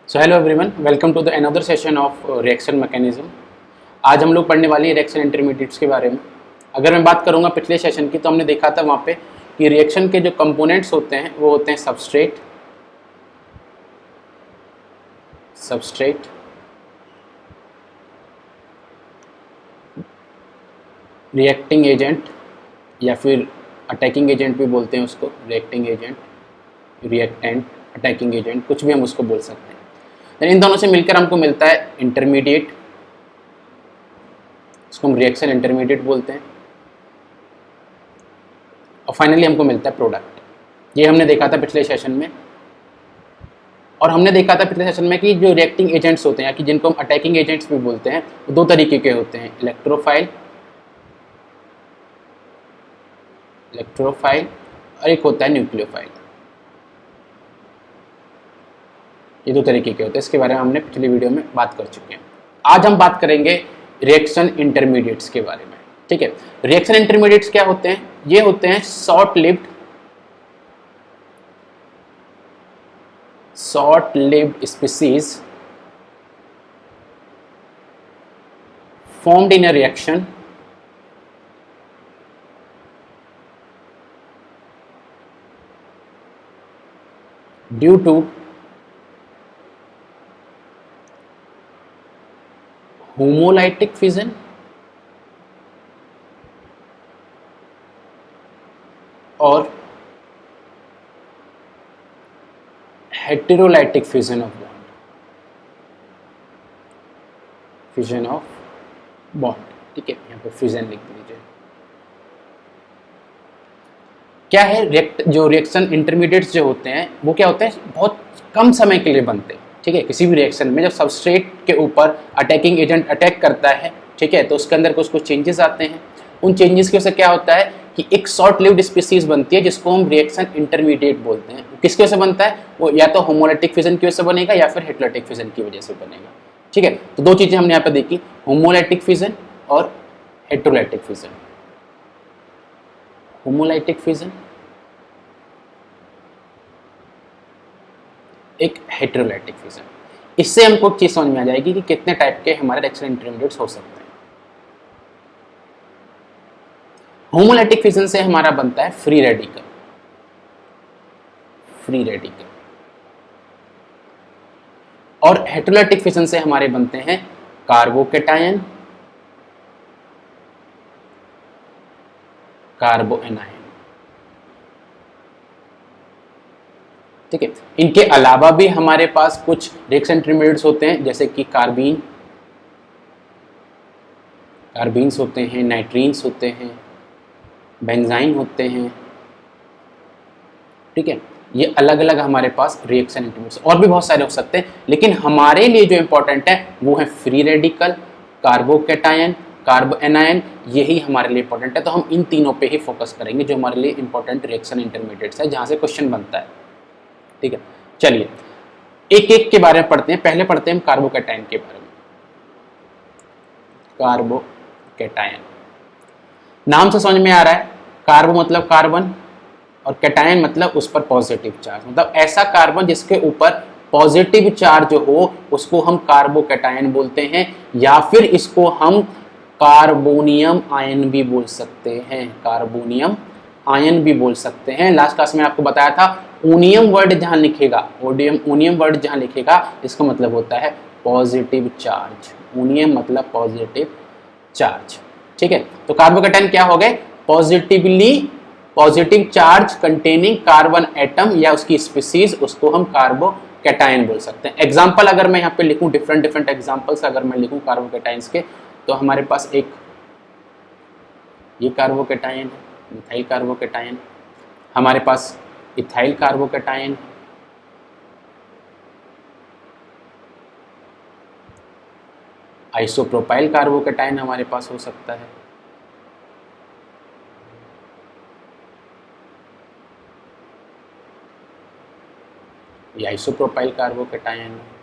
So hello everyone, welcome to the another session of reaction mechanism. आज हम लोग पढ़ने वाले हैं रिएक्शन इंटरमीडिएट्स के बारे में। अगर मैं बात करूंगा पिछले सेशन की, तो हमने देखा था वहाँ पे कि रिएक्शन के जो कंपोनेंट्स होते हैं वो होते हैं सबस्ट्रेट, रिएक्टिंग एजेंट या फिर अटैकिंग एजेंट भी बोलते हैं उसको। Reacting agent, reactant, attacking agent, कुछ भी हम उसको बोल सकते हैं। इन दोनों से मिलकर हमको मिलता है इंटरमीडिएट, इसको हम रिएक्शन इंटरमीडिएट बोलते हैं। और फाइनली हमको मिलता है प्रोडक्ट। ये हमने देखा था पिछले सेशन में। और हमने देखा था पिछले सेशन में कि जो रिएक्टिंग एजेंट्स होते हैं, या कि जिनको हम अटैकिंग एजेंट्स भी बोलते हैं, वो दो तरीके के होते हैं, इलेक्ट्रोफाइल और एक होता है न्यूक्लियोफाइल। ये दो तरीके के होते हैं। इसके बारे में हमने पिछली वीडियो में बात कर चुके हैं। आज हम बात करेंगे रिएक्शन इंटरमीडिएट्स के बारे में। ठीक है, रिएक्शन इंटरमीडिएट्स क्या होते हैं? ये होते हैं short lived species formed in a reaction due to homolytic fission और heterolytic fission of bond। ठीक है, यहाँ पे फिजन लिख दीजिए। क्या है, जो रिएक्शन इंटरमीडिएट्स जो होते हैं वो क्या होते हैं, बहुत कम समय के लिए बनते हैं। ठीक है, किसी भी रिएक्शन में जब सबस्ट्रेट के ऊपर अटैकिंग एजेंट अटैक करता है, ठीक है, तो उसके अंदर कुछ चेंजेस आते हैं। उन चेंजेस की वजह से क्या होता है कि एक शॉर्ट लिव्ड स्पीसीज बनती है, जिसको हम रिएक्शन इंटरमीडिएट बोलते हैं। किसकी वजह से बनता है? वो या तो होमोलाइटिक फिजन की वजह से बनेगा या फिर हेटेरोलाइटिक फिजन की वजह से बनेगा। ठीक है, तो दो चीजें हमने यहाँ पे देखी, होमोलाइटिक फिजन और हेटेरोलाइटिक फिजन। होमोलाइटिक फिजन, एक हेटेरोलाइटिक फिजन। इससे हमको एक चीज समझ में आ जाएगी कि कितने टाइप के हमारे रिएक्शन इंटरमीडिएट्स हो सकते हैं। होमोलाइटिक फिजन से हमारा बनता है फ्री रेडिकल। और हेटेरोलाइटिक फिजन से हमारे बनते हैं कार्बोकेटायन, कार्बोएनायन। ठीक है, इनके अलावा भी हमारे पास कुछ रिएक्शन इंटरमीडिएट्स होते हैं, जैसे कि कार्बीन्स होते हैं, नाइट्रीन्स होते हैं, बेंजाइन होते हैं। ठीक है, ये अलग अलग हमारे पास रिएक्शन इंटरमीडिएट्स, और भी बहुत सारे हो सकते हैं, लेकिन हमारे लिए जो इंपॉर्टेंट है वो है फ्री रेडिकल, कार्बोकेटायन, कार्बोएनायन। यही हमारे लिए इंपॉर्टेंट है। तो हम इन तीनों पे ही फोकस करेंगे, जो हमारे लिए इंपॉर्टेंट रिएक्शन इंटरमीडिएट्स है, जहां से क्वेश्चन बनता है। ठीक है, चलिए एक एक के बारे में पढ़ते हैं। पहले पढ़ते हैं हम कार्बोकेटायन के बारे में। कार्बोकेटायन, नाम से समझ में आ रहा है, कार्बो मतलब कार्बन और कैटायन मतलब उस पर पॉजिटिव चार्ज, मतलब ऐसा कार्बन जिसके ऊपर पॉजिटिव चार्ज हो, उसको हम कार्बोकेटायन बोलते हैं। या फिर इसको हम कार्बोनियम आयन भी बोल सकते हैं। कार्बोनियम आयन भी बोल सकते हैं। लास्ट क्लास में आपको बताया था, ओनियम वर्ड जहां लिखेगा, ओनियम वर्ड जहां लिखेगा, इसका मतलब होता है पॉजिटिव चार्ज। ओनियम मतलब पॉजिटिव चार्ज। ठीक है, तो कार्बोकेटायन क्या हो गए? Positive charge containing carbon atom या उसकी स्पीसीज, उसको हम कार्बोकेटायन बोल सकते हैं। एग्जांपल अगर मैं यहाँ पे लिखूं, डिफरेंट एग्जांपल्स अगर मैं लिखूं कार्बोकेटायंस के, तो हमारे पास एक ये कार्बोकेटायन है, मिथाइल कार्बोकेटायन। हमारे पास इथाइल कार्बोकेटायन, आइसोप्रोपाइल कार्बोकेटायन हमारे पास हो सकता है। ये आइसोप्रोपाइल कार्बोकेटायन है।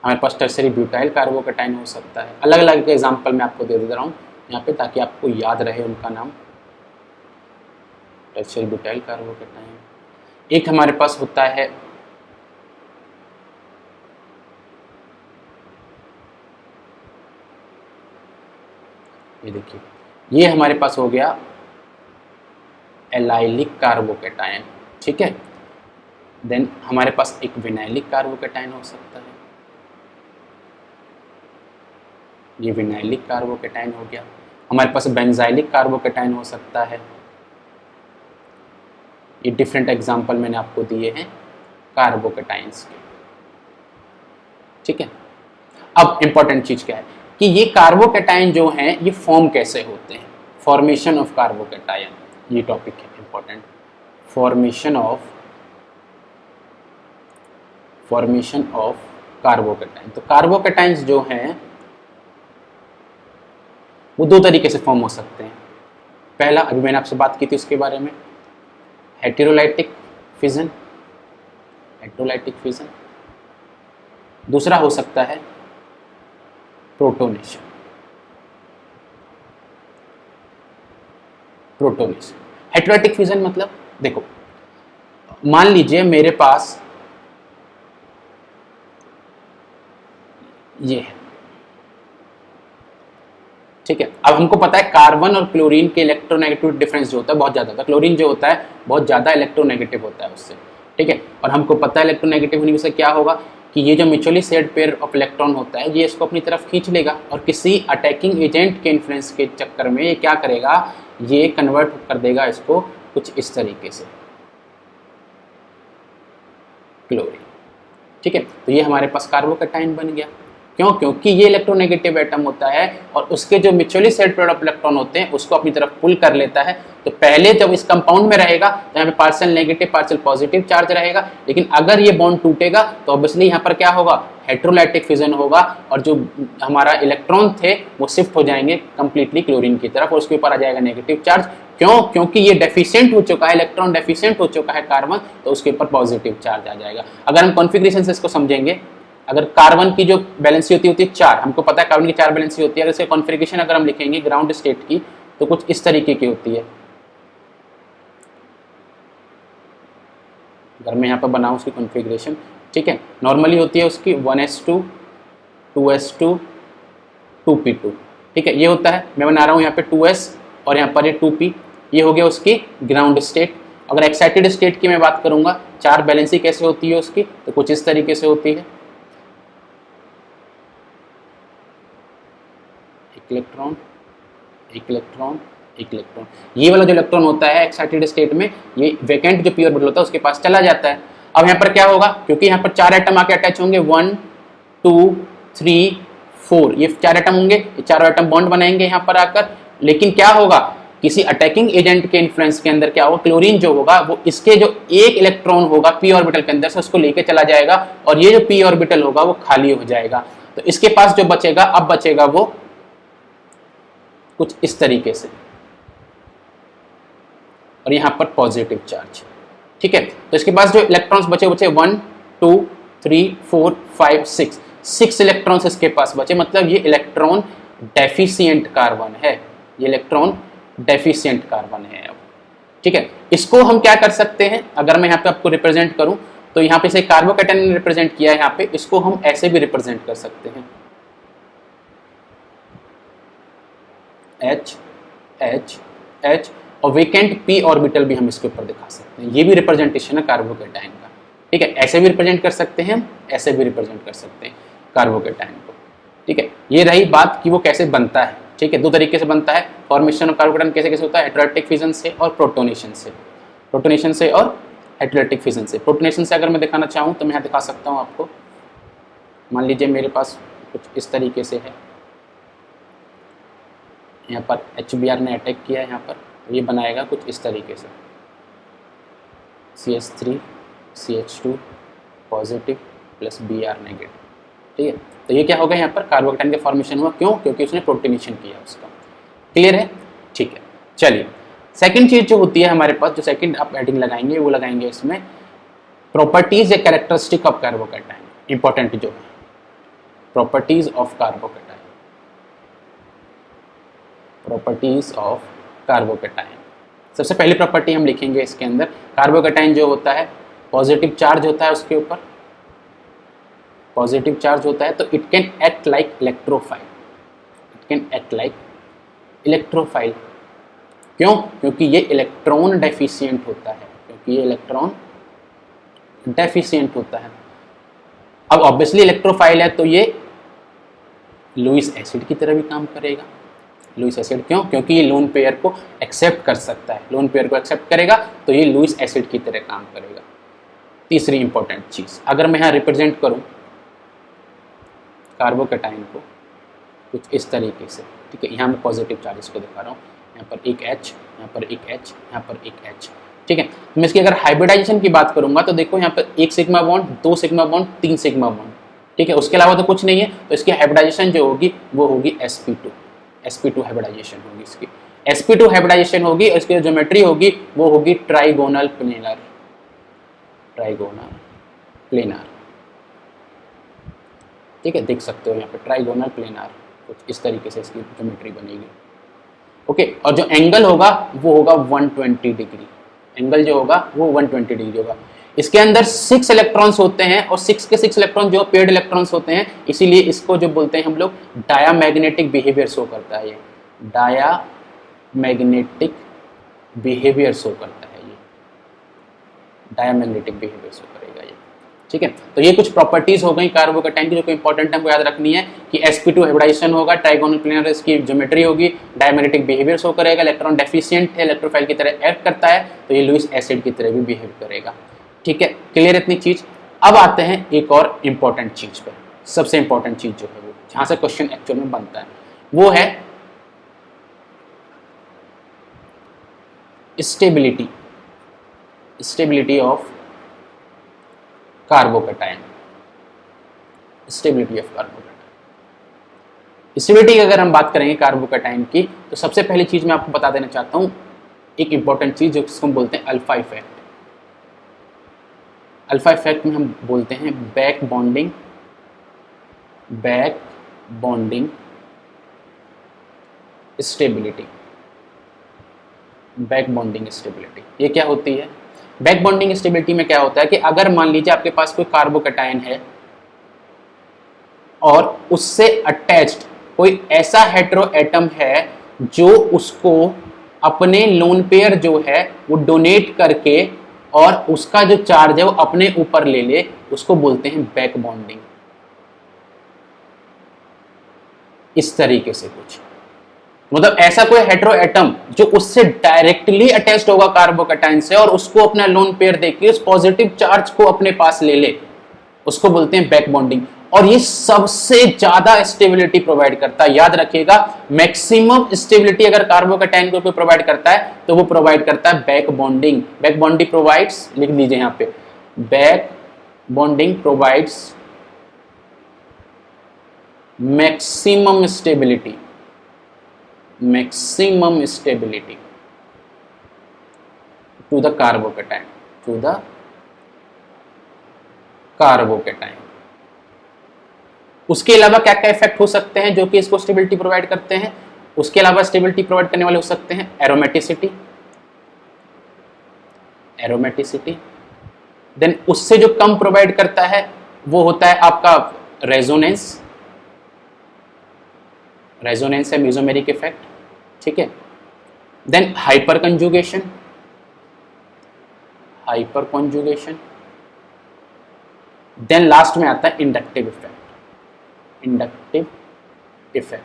हमारे पास टर्सरी ब्यूटाइल कार्बोकेटायन हो सकता है। अलग अलग के एग्जांपल मैं आपको दे रहा हूँ यहाँ पे, ताकि आपको याद रहे उनका नाम। Tertiary butyl carbocation. एक हमारे पास होता है ये देखिए, ये हमारे पास हो गया एलाइलिक कार्बोकेटायन, ठीक है। देन हमारे पास एक विनाइलिक कार्बोकेटायन हो सकता है, ये विनाइलिक कार्बोकेटायन हो गया। हमारे पास बेंजाइलिक कार्बोकेटायन हो सकता है। ये डिफरेंट एग्जांपल मैंने आपको दिए हैं कार्बोकेटाइंस के, ठीक है। अब इंपॉर्टेंट चीज क्या है कि ये कार्बोकेटायन जो हैं ये फॉर्म कैसे होते हैं, फॉर्मेशन ऑफ कार्बोकेटायन, ये टॉपिक है इंपॉर्टेंट। Formation of carbocation. तो कार्बोकेटाइंस जो हैं वो दो तरीके से फॉर्म हो सकते हैं। पहला, अभी मैंने आपसे बात की थी उसके बारे में, हेटेरोलाइटिक फिजन, दूसरा हो सकता है प्रोटोनेशन। हेटेरोलाइटिक फिजन मतलब देखो, मान लीजिए मेरे पास ये है, ठीक है। अब हमको पता है कार्बन और क्लोरीन के इलेक्ट्रोनेगेटिव डिफरेंस जो होता है बहुत ज्यादा होता है, क्लोरीन जो होता है बहुत ज्यादा इलेक्ट्रोनेगेटिव होता है उससे, ठीक है। और हमको पता है इलेक्ट्रोनेगेटिव होने से क्या होगा कि ये जो mutually shared pair of electron होता है ये इसको अपनी तरफ खींच लेगा, और किसी अटैकिंग एजेंट के इन्फ्लुएंस के चक्कर में ये क्या करेगा, ये कन्वर्ट कर देगा इसको कुछ इस तरीके से क्लोरीन, ठीक है। तो ये हमारे पास कार्बोकेटायन बन गया। क्यों? क्योंकि ये इलेक्ट्रोनेगेटिव एटम होता है और उसके जो mutually shared pair of electron होते हैं उसको अपनी तरफ पुल कर लेता है। तो पहले जब इस कंपाउंड में रहेगा तो यहाँ पे partial negative partial positive charge रहेगा, लेकिन अगर ये बॉन्ड टूटेगा तो ऑब्वियसली यहाँ पर क्या होगा, हेटेरोलाइटिक फिजन होगा, और जो हमारा इलेक्ट्रॉन थे वो शिफ्ट हो जाएंगे कंप्लीटली क्लोरीन की तरफ और उसके ऊपर आ जाएगा नेगेटिव चार्ज। क्यों? क्योंकि ये डेफिशिएंट हो चुका है, इलेक्ट्रॉन डेफिशिएंट हो चुका है कार्बन, तो उसके ऊपर पॉजिटिव चार्ज आ जाएगा। अगर हम कॉन्फिगरेशन से इसको समझेंगे, अगर कार्बन की जो वैलेंसी होती है 4, हमको पता है कार्बन की 4 वैलेंसी होती है, अगर इसका कॉन्फ़िगरेशन अगर हम लिखेंगे ग्राउंड स्टेट की तो कुछ इस तरीके की होती है। अगर मैं यहाँ पर बनाऊँ उसकी कॉन्फ़िगरेशन, ठीक है, नॉर्मली होती है उसकी 1s2 2s2 2p2, ठीक है, ये होता है। मैं बना रहा हूँ यहाँ पे 2s और यहाँ पर ये 2p, ये हो गया उसकी ग्राउंड स्टेट। अगर एक्साइटेड स्टेट की मैं बात करूँगा, 4 वैलेंसी कैसे होती है उसकी, तो कुछ इस तरीके से होती है, इलेक्ट्रॉन एक इलेक्ट्रॉन एक इलेक्ट्रॉन। ये वाला जो इलेक्ट्रॉन होता है एक्साइटेड स्टेट में, ये वैकेंट जो पी ऑर्बिटल होता है उसके पास चला जाता है। अब यहाँ पर क्या होगा, क्योंकि यहाँ पर 4 एटम आके अटैच होंगे, 1 2 3 4, ये 4 एटम होंगे, ये चारों एटम बॉन्ड बनाएंगे यहाँ पर आकर। लेकिन क्या होगा, किसी अटैकिंग एजेंट के इन्फ्लुएंस के अंदर क्या होगा, क्लोरीन जो होगा वो इसके जो एक इलेक्ट्रॉन होगा पी ऑर्बिटल के अंदर से उसको लेके चला जाएगा, और ये जो पी ऑर्बिटल होगा वो खाली हो जाएगा। तो इसके पास जो बचेगा, अब बचेगा वो कुछ इस तरीके से, और यहां पर पॉजिटिव चार्ज, ठीक है। तो इसके पास जो इलेक्ट्रॉन्स बचे 1 2 3 4 5 6 इलेक्ट्रॉन्स इसके पास बचे, मतलब ये इलेक्ट्रॉन डेफिशिएंट कार्बन है, ये इलेक्ट्रॉन डेफिशिएंट कार्बन है। अब ठीक है, इसको हम क्या कर सकते हैं, अगर मैं यहाँ पे आपको रिप्रेजेंट करूं तो यहाँ पे से कार्बोकेटायन ने रिप्रेजेंट किया है, यहाँ पे इसको हम ऐसे भी रिप्रेजेंट कर सकते हैं, H H H, और वेकेंट p ऑर्बिटल भी हम इसके ऊपर दिखा सकते हैं। ये भी रिप्रेजेंटेशन है कार्बोकेटायन का, ठीक है। ऐसे भी रिप्रेजेंट कर सकते हैं, ऐसे भी रिप्रेजेंट कर सकते हैं कार्बोकेटायन को, ठीक है। ये रही बात कि वो कैसे बनता है, ठीक है। दो तरीके से बनता है फॉर्मेशन ऑफ कार्बोकेटायन, कैसे कैसे होता है, हेटेरोलाइटिक फिजन से और प्रोटोनेशन से, प्रोटोनेशन से और हेटेरोलाइटिक फिजन से। प्रोटोनेशन से अगर मैं दिखाना चाहूँ तो मैं यहाँ दिखा सकता हूँ आपको। मान लीजिए मेरे पास कुछ इस तरीके से है, यहाँ पर HBr ने अटैक किया है यहाँ पर, तो ये बनाएगा कुछ इस तरीके से, CH3 CH2 positive plus Br negative, ठीक है। तो ये क्या होगा, यहाँ पर कार्बोकेटायन का फॉर्मेशन हुआ, क्यों? क्योंकि उसने प्रोटोनेशन किया उसका। क्लियर है? ठीक है, चलिए सेकंड चीज जो होती है हमारे पास, जो सेकंड आप हेडिंग लगाएंगे वो लगाएंगे इसमें प्रॉपर्टीज या कैरेक्टरिस्टिक ऑफ कार्बोकेटायन। इंपॉर्टेंट जो है properties of carbocation, properties of carbocation. सबसे पहली प्रॉपर्टी हम लिखेंगे इसके अंदर, कार्बोकेटायन जो होता है पॉजिटिव चार्ज होता है उसके ऊपर, पॉजिटिव चार्ज होता है, तो it can act like electrophile, it can act like electrophile. क्यों? क्योंकि ये इलेक्ट्रॉन डेफिशिएंट होता है, क्योंकि ये इलेक्ट्रॉन डेफिशिएंट होता है। अब ऑब्वियसली इलेक्ट्रोफाइल है तो ये लुईस एसिड की तरह भी काम करेगा। लुईस एसिड क्यों? क्योंकि ये लोन पेयर को एक्सेप्ट कर सकता है, लोन पेयर को एक्सेप्ट करेगा तो ये लुईस एसिड की तरह काम करेगा। तीसरी इंपॉर्टेंट चीज, अगर मैं यहाँ रिप्रेजेंट करूँ कार्बोकैटायन को कुछ इस तरीके से, ठीक है, यहाँ मैं पॉजिटिव चार्जेस को दिखा रहा हूँ, यहाँ पर एक H, यहाँ पर एक H, यहाँ पर एक H, ठीक है। तो मैं इसकी अगर हाइब्रिडाइजेशन की बात करूंगा तो देखो यहाँ पर एक सिग्मा बॉन्ड, दो सिग्मा बॉन्ड, तीन सिग्मा बॉन्ड, ठीक है, उसके अलावा तो कुछ नहीं है। तो इसकी हाइब्रिडाइजेशन जो होगी वो होगी sp2 हाइब्रिडाइजेशन होगी इसकी, sp2 हाइब्रिडाइजेशन होगी। इसकी जो ज्योमेट्री होगी वो होगी ट्राइगोनल प्लेनर, ठीक है, देख सकते हो यहाँ पे ट्राइगोनल प्लेनर, कुछ इस तरीके से इसकी ज्योमेट्री बनेगी। ओके, और जो एंगल होगा वो होगा 120 डिग्री, एंगल जो होगा वो 120 डिग्री होगा। इसके अंदर 6 इलेक्ट्रॉन्स होते हैं और 6 के 6 इलेक्ट्रॉन जो पेयर्ड इलेक्ट्रॉन्स होते हैं, इसीलिए इसको जो बोलते हैं हम लोग डायामैग्नेटिक बिहेवियर शो करता है। ये डायामैग्नेटिक बिहेवियर शो करता है, ये डायामैग्नेटिक बिहेवियर शो करेगा ये, ठीक है। तो ये कुछ प्रॉपर्टीज हो गई कार्बोकैटायन की जो कि इंपॉर्टेंट हमको याद रखनी है कि sp2 हाइब्रिडाइजेशन होगा, ट्राइगोनल प्लेनर इसकी ज्योमेट्री होगी, डायमैग्नेटिक बिहेवियर शो करेगा, इलेक्ट्रॉन डेफिशिएंट है, इलेक्ट्रोफाइल की तरह एक्ट करता है, तो ये लुईस एसिड की तरह भी बिहेव करेगा, ठीक है। क्लियर इतनी चीज। अब आते हैं एक और इंपॉर्टेंट चीज पर, सबसे इंपॉर्टेंट चीज जो है वो जहां से क्वेश्चन एक्चुअल में बनता है वो है स्टेबिलिटी ऑफ कार्बोकैटायन। स्टेबिलिटी की अगर हम बात करेंगे कार्बोकैटायन की, तो सबसे पहली चीज मैं आपको बता देना चाहता हूं, एक इंपॉर्टेंट चीज जिसको हम बोलते हैं अल्फा इफेक्ट। अल्फा इफेक्ट में हम बोलते हैं back bonding stability. Back bonding stability ये क्या होती है? बैक बॉन्डिंग स्टेबिलिटी में क्या होता है कि अगर मान लीजिए आपके पास कोई कार्बोकैटायन है और उससे अटैच्ड कोई ऐसा हेटेरो एटम है जो उसको अपने लोन पेयर जो है वो डोनेट करके और उसका जो चार्ज है वो अपने ऊपर ले ले, उसको बोलते हैं बैक बॉन्डिंग। इस तरीके से कुछ मतलब ऐसा कोई हेटेरो एटम जो उससे डायरेक्टली अटैच्ड होगा कार्बोकैटायन से और उसको अपना लोन पेयर देके उस पॉजिटिव चार्ज को अपने पास ले ले, उसको बोलते हैं बैक बॉन्डिंग। और ये सबसे ज्यादा स्टेबिलिटी प्रोवाइड करता है। याद रखिएगा, मैक्सिमम स्टेबिलिटी अगर कार्बोकैटायन को प्रोवाइड करता है तो वो प्रोवाइड करता है back bonding. Back bonding provides, लिख लीजिए यहाँ पे, back bonding provides maximum stability to the carbocation. उसके अलावा क्या क्या इफेक्ट हो सकते हैं जो कि इसको स्टेबिलिटी प्रोवाइड करते हैं? उसके अलावा स्टेबिलिटी प्रोवाइड करने वाले हो सकते हैं एरोमेटिसिटी, देन उससे जो कम प्रोवाइड करता है वो होता है आपका रेजोनेंस है मेसोमेरिक इफेक्ट, ठीक है। Then hyperconjugation, then last में आता है इंडक्टिव इफेक्ट।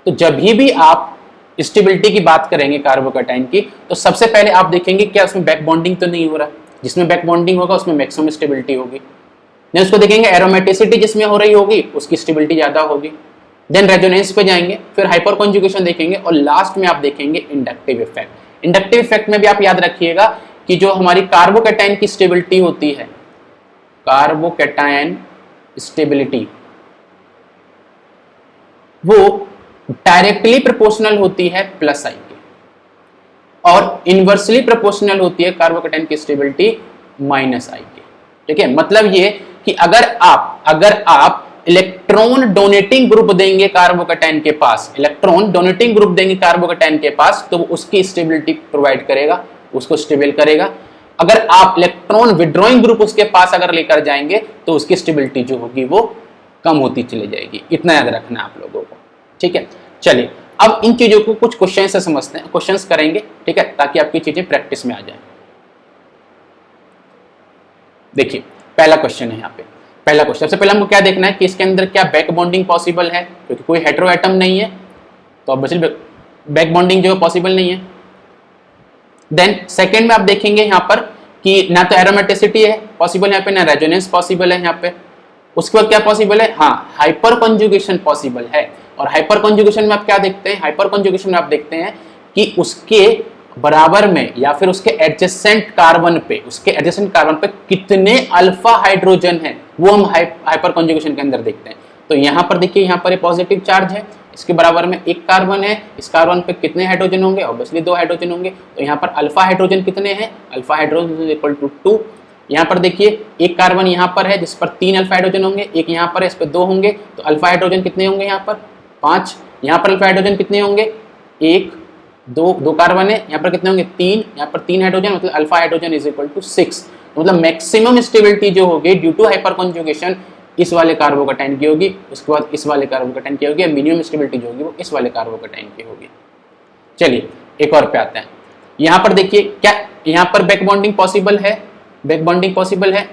तो जब भी आप स्टेबिलिटी की बात करेंगे कार्बोकैटायन की, तो सबसे पहले आप देखेंगे क्या उसमें बैक बॉन्डिंग तो नहीं हो रहा। जिसमें बैक बॉन्डिंग होगा उसमें मैक्सिमम स्टेबिलिटी होगी। देन उसको देखेंगे एरोमेटिसिटी जिसमें हो रही होगी उसकी स्टेबिलिटी ज्यादा होगी। देन रेजोनेंस पे जाएंगे, फिर हाइपर कॉन्जुगेशन देखेंगे और लास्ट में आप देखेंगे इंडक्टिव इफेक्ट। इंडक्टिव इफेक्ट में भी आप याद रखिएगा कि जो हमारी कार्बोकैटायन की स्टेबिलिटी होती है, कार्बोकैटायन स्टेबिलिटी वो डायरेक्टली प्रोपोर्शनल होती है प्लस आई के और इनवर्सली प्रोपोर्शनल होती है कार्बोकैटायन की स्टेबिलिटी माइनस आई के, ठीक है। मतलब ये कि अगर आप इलेक्ट्रॉन डोनेटिंग ग्रुप देंगे कार्बोकैटायन के पास, तो वो उसकी स्टेबिलिटी प्रोवाइड करेगा, उसको स्टेबल करेगा। अगर आप इलेक्ट्रॉन विड्रॉइंग ग्रुप उसके पास अगर लेकर जाएंगे तो उसकी स्टेबिलिटी जो होगी वो कम होती चली जाएगी। इतना याद रखना आप लोगों को, ठीक है। चलिए अब इन चीजों को कुछ क्वेश्चन से समझते हैं, क्वेश्चंस करेंगे, ठीक है, ताकि आपकी चीजें प्रैक्टिस में आ जाए। देखिए पहला क्वेश्चन है यहाँ पे, पहला क्वेश्चन, सबसे पहले हमको क्या देखना है कि इसके अंदर क्या बैक बॉन्डिंग पॉसिबल है, क्योंकि कोई हेटेरो एटम नहीं है तो ऑब्वियसली बैक बॉन्डिंग जो है पॉसिबल नहीं है। देन सेकंड में आप देखेंगे यहाँ पर कि ना तो एरोमेटिसिटी है पॉसिबल यहाँ पे, ना रेजोनेंस पॉसिबल है यहाँ पे। उसके बाद क्या पॉसिबल है, हाँ हाइपर कॉन्जुगेशन पॉसिबल है। और हाइपर कॉन्जुगेशन में आप क्या देखते हैं, हाइपर कॉन्जुगेशन में आप देखते हैं कि उसके बराबर में या फिर उसके एडजेसेंट कार्बन पे, उसके एडजेसेंट कार्बन पे कितने अल्फा हाइड्रोजन है, वो हम हाइपर कॉन्जुगेशन के अंदर देखते हैं। तो यहाँ पर देखिए, यहाँ पर पॉजिटिव चार्ज है, इसके बराबर में एक कार्बन है, इस कार्बन पे कितने हाइड्रोजन होंगे, ऑब्वियसली 2 हाइड्रोजन होंगे। तो यहाँ पर अल्फा हाइड्रोजन कितने हैं, अल्फा हाइड्रोजन इक्वल टू 2। यहाँ पर देखिए एक कार्बन यहाँ पर है जिस पर 3 अल्फा हाइड्रोजन होंगे, एक यहाँ पर है इस पर 2 होंगे, तो अल्फा हाइड्रोजन कितने होंगे यहाँ पर 5। यहाँ पर अल्फा हाइड्रोजन कितने होंगे, 1 2 कार्बन है, यहाँ पर कितने होंगे 3, यहाँ पर 3 हाइड्रोजन, मतलब alpha hydrogen is equal to 6। मतलब मैक्सिमम स्टेबिलिटी जो होगी ड्यू टू हाइपर कॉन्जुगेशन इस वाले कार्बोकेटाइन की होगी, उसके बाद इस वाले कार्बोकेटाइन की होगी, मिनिमम स्टेबिलिटी जो होगी वो इस वाले कार्बोकेटाइन की होगी। चलिए एक और पे आते हैं। यहाँ पर देखिए क्या यहाँ पर बैक बॉन्डिंग पॉसिबल है, बैक बॉन्डिंग पॉसिबल है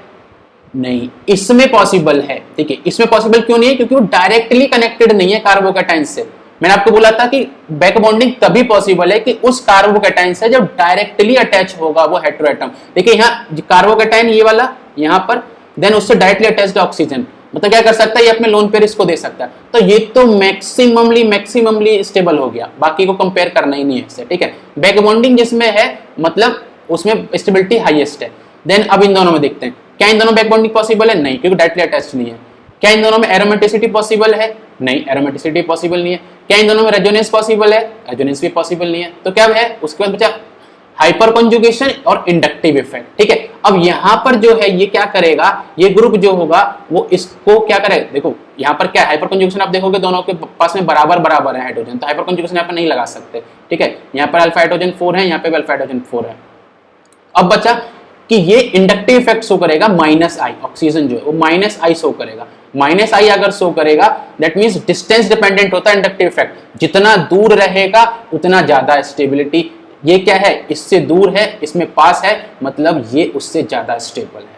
नहीं, इसमें पॉसिबल है। ठीक है, इसमें पॉसिबल क्यों नहीं है, क्योंकि वो डायरेक्टली कनेक्टेड नहीं है कार्बोकेटाइन से। मैंने आपको बोला था कि बैक बॉन्डिंग तभी पॉसिबल है कि उस कार्बोकेटाइन से जब डायरेक्टली अटैच होगा वो हेटेरोएटम। देखिए यहाँ कार्बोकेटाइन ये वाला यहाँ पर, देन उससे डायरेक्टली अटैच्ड ऑक्सीजन, मतलब क्या कर सकता है, ये अपने लोन पेयर इसको दे सकता है। तो ये तो मैक्सिममली स्टेबल हो गया, बाकी को कंपेयर करना ही नहीं है इससे। ठीक है, बैक बॉन्डिंग जिसमें है मतलब उसमें स्टेबिलिटी हाईएस्ट है। देन अब इन दोनों में देखते हैं, क्या इन दोनों बैक बॉन्डिंग पॉसिबल है, नहीं, क्योंकि डायरेक्टली अटैच्ड नहीं है। क्या इन दोनों में एरोमेटिसिटी पॉसिबल है, नहीं, एरोमेटिसिटी पॉसिबल नहीं है। क्या इन दोनों में रेजोनेंस पॉसिबल है, रेजोनेंस भी पॉसिबल नहीं है। तो क्या है, उसके बाद बचा हाइपर कॉन्जुगेशन और इंडक्टिव इफेक्ट। ठीक है, अब यहाँ पर जो है ये क्या करेगा, ये ग्रुप जो होगा वो इसको क्या करेगा, देखो यहाँ पर क्या हाइपर कॉन्जुगेशन आप देखोगे दोनों के पास में बराबर बराबर है हाइड्रोजन, तो हाइपर कॉन्जुगेशन यहाँ पर नहीं लगा सकते। ठीक है, यहाँ पर अल्फा हाइड्रोजन 4 है, यहाँ पे अल्फा हाइड्रोजन 4 है। अब बचा कि ये इंडक्टिव इफेक्ट शो करेगा -I, ऑक्सीजन जो है वो -I शो करेगा। -I अगर शो करेगा दैट मींस डिस्टेंस डिपेंडेंट होता है इंडक्टिव इफेक्ट, जितना दूर रहेगा उतना ज्यादा स्टेबिलिटी। ये क्या है, इससे दूर है, इसमें पास है, मतलब ये उससे ज्यादा स्टेबल है।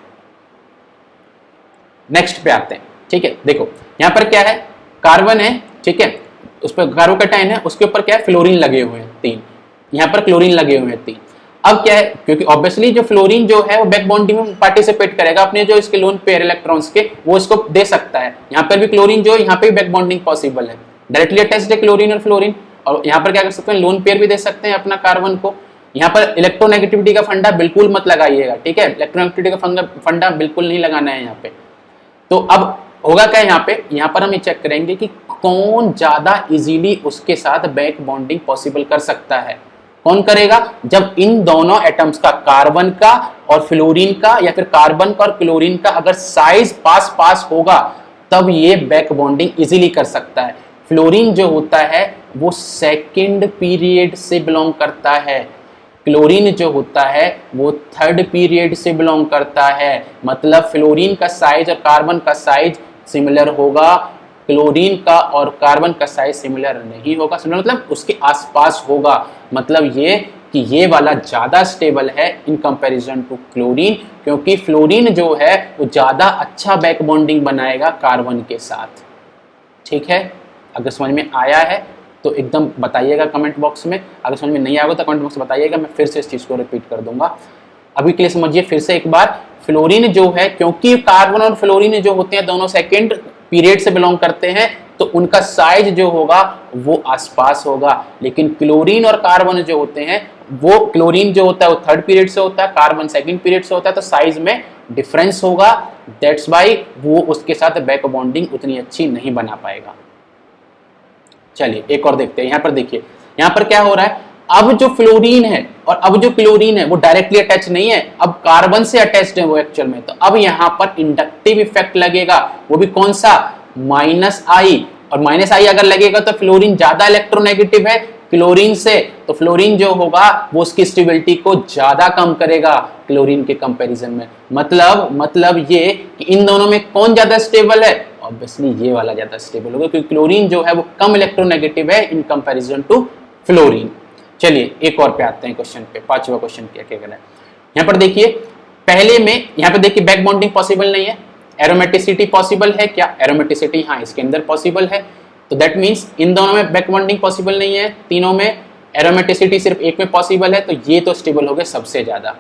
नेक्स्ट पे आते हैं। ठीक है, देखो यहाँ पर क्या है, कार्बन है, ठीक है, उस पर कार्बोकेटाइन है, उसके ऊपर क्या है, फ्लोरीन लगे हुए हैं 3, यहाँ पर क्लोरीन लगे हुए हैं 3। अब क्या है, क्योंकि ऑब्वियसली जो फ्लोरीन जो है वो बैक बॉन्डिंग में पार्टिसिपेट करेगा, अपने जो इसके लोन पेयर इलेक्ट्रॉन्स के वो इसको दे सकता है। यहाँ पर भी क्लोरीन जो है, यहाँ पे भी बैक बॉन्डिंग पॉसिबल है, डायरेक्टली अटैच्ड है क्लोरीन और फ्लोरीन। और यहाँ पर क्या कर सकते हैं, लोन पेयर भी दे सकते हैं अपना कार्बन को। यहाँ पर इलेक्ट्रोनेगेटिविटी का फंडा बिल्कुल मत लगाइएगा, ठीक है, इलेक्ट्रोनेगेटिविटी का फंडा बिल्कुल नहीं लगाना है यहाँ पे। तो अब होगा क्या, यहाँ पर हम ये चेक करेंगे कि कौन ज्यादा इजीली उसके साथ बैक बॉन्डिंग पॉसिबल कर सकता है। कौन करेगा, जब इन दोनों एटम्स का, कार्बन का और फ्लोरीन का, या फिर कार्बन का और क्लोरीन का अगर साइज पास पास होगा तब ये बैक बॉन्डिंग इजीली कर सकता है। फ्लोरीन जो होता है वो सेकंड पीरियड से बिलोंग करता है, क्लोरीन जो होता है वो थर्ड पीरियड से बिलोंग करता है। मतलब फ्लोरीन का साइज और कार्बन का साइज सिमिलर होगा, क्लोरीन का और कार्बन का साइज सिमिलर नहीं होगा। सिमिलर मतलब उसके आसपास होगा, मतलब ये कि ये वाला ज्यादा स्टेबल है इन कंपैरिजन टू क्लोरीन, क्योंकि फ्लोरीन जो है वो ज्यादा अच्छा बैक बॉन्डिंग बनाएगा कार्बन के साथ। ठीक है, अगर समझ में आया है तो एकदम बताइएगा कमेंट बॉक्स में, अगर समझ में नहीं आएगा तो कमेंट बॉक्स में बताइएगा, मैं फिर से इस चीज़ को रिपीट कर दूंगा। अभी के लिए समझिए फिर से एक बार, फ्लोरीन जो है, क्योंकि कार्बन और फ्लोरीन जो होते हैं दोनों सेकेंड पीरियड से बिलोंग करते हैं, तो उनका साइज जो होगा वो आसपास होगा। लेकिन क्लोरीन और कार्बन जो होते हैं, वो क्लोरीन जो होता है वो थर्ड पीरियड से होता है, कार्बन सेकेंड पीरियड से होता है, तो साइज में डिफरेंस होगा। दैट्स वाई वो उसके साथ बैक बॉन्डिंग उतनी अच्छी नहीं बना पाएगा। चलिए एक और देखते हैं। यहाँ पर देखिए, यहाँ पर क्या हो रहा है, अब जो फ्लोरीन है और अब जो क्लोरीन है वो डायरेक्टली अटैच नहीं है, अब कार्बन से अटैच्ड है वो एक्चुअल में। तो अब यहाँ पर इंडक्टिव इफेक्ट लगेगा, वो भी कौन सा, -I। और -I अगर लगेगा तो फ्लोरीन ज्यादा इलेक्ट्रोनेगेटिव है क्लोरीन से, तो फ्लोरीन जो होगा वो उसकी स्टेबिलिटी को ज्यादा कम करेगा क्लोरीन के कंपैरिजन में। मतलब ये कि इन दोनों में कौन ज्यादा स्टेबल है, ऑब्वियसली ये वाला ज़्यादा स्टेबल होगा, क्योंकि क्लोरीन जो है वो कम इलेक्ट्रोनेगेटिव है इन कंपैरिजन टू फ्लोरीन। चलिए एक और पे आते हैं क्वेश्चन पे, पांचवा क्वेश्चन क्या क्या करना है। यहाँ पर देखिए पहले में, यहाँ पर देखिए बैक बॉन्डिंग पॉसिबल नहीं है, एरोमेटिसिटी पॉसिबल है क्या, एरोमेटिसिटी हाँ इसके अंदर पॉसिबल है, तो दैट मीन्स इन दोनों में बैक बॉन्डिंग पॉसिबल नहीं है, तीनों में एरोमेटिसिटी सिर्फ एक में पॉसिबल है, तो ये तो स्टेबल हो गया सबसे ज्यादा,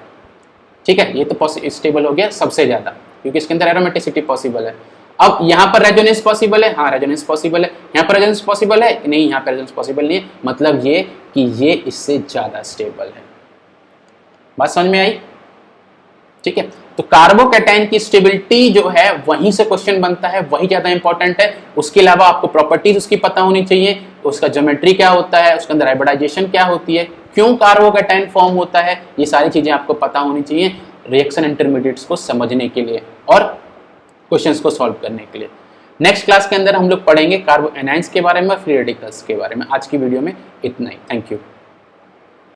ठीक है, ये तो स्टेबल हो गया सबसे ज्यादा क्योंकि इसके अंदर एरोमेटिसिटी पॉसिबल है। अब यहाँ पर रेजोनेंस पॉसिबल है, हाँ रेजोनेंस पॉसिबल है, यहाँ पर रेजोनेंस पॉसिबल है नहीं, यहाँ पर रेजोनेंस पॉसिबल नहीं है, मतलब ये कि ये इससे ज्यादा स्टेबल है। बात समझ में आई, ठीक है। तो कार्बोकैटायन की स्टेबिलिटी जो है वहीं से क्वेश्चन बनता है, वही ज्यादा इंपॉर्टेंट है। उसके अलावा आपको प्रॉपर्टीज उसकी पता होनी चाहिए, उसका ज्योमेट्री क्या होता है, उसके अंदर हाइब्रिडाइजेशन क्या होती है, क्यों कार्बोकैटायन फॉर्म होता है, ये सारी चीजें आपको पता होनी चाहिए रिएक्शन इंटरमीडिएट्स को समझने के लिए और क्वेश्चंस को सॉल्व करने के लिए। नेक्स्ट क्लास के अंदर हम लोग पढ़ेंगे कार्बो एनाइंस के बारे में, फ्री रेडिकल्स के बारे में। आज की वीडियो में इतना ही, थैंक यू।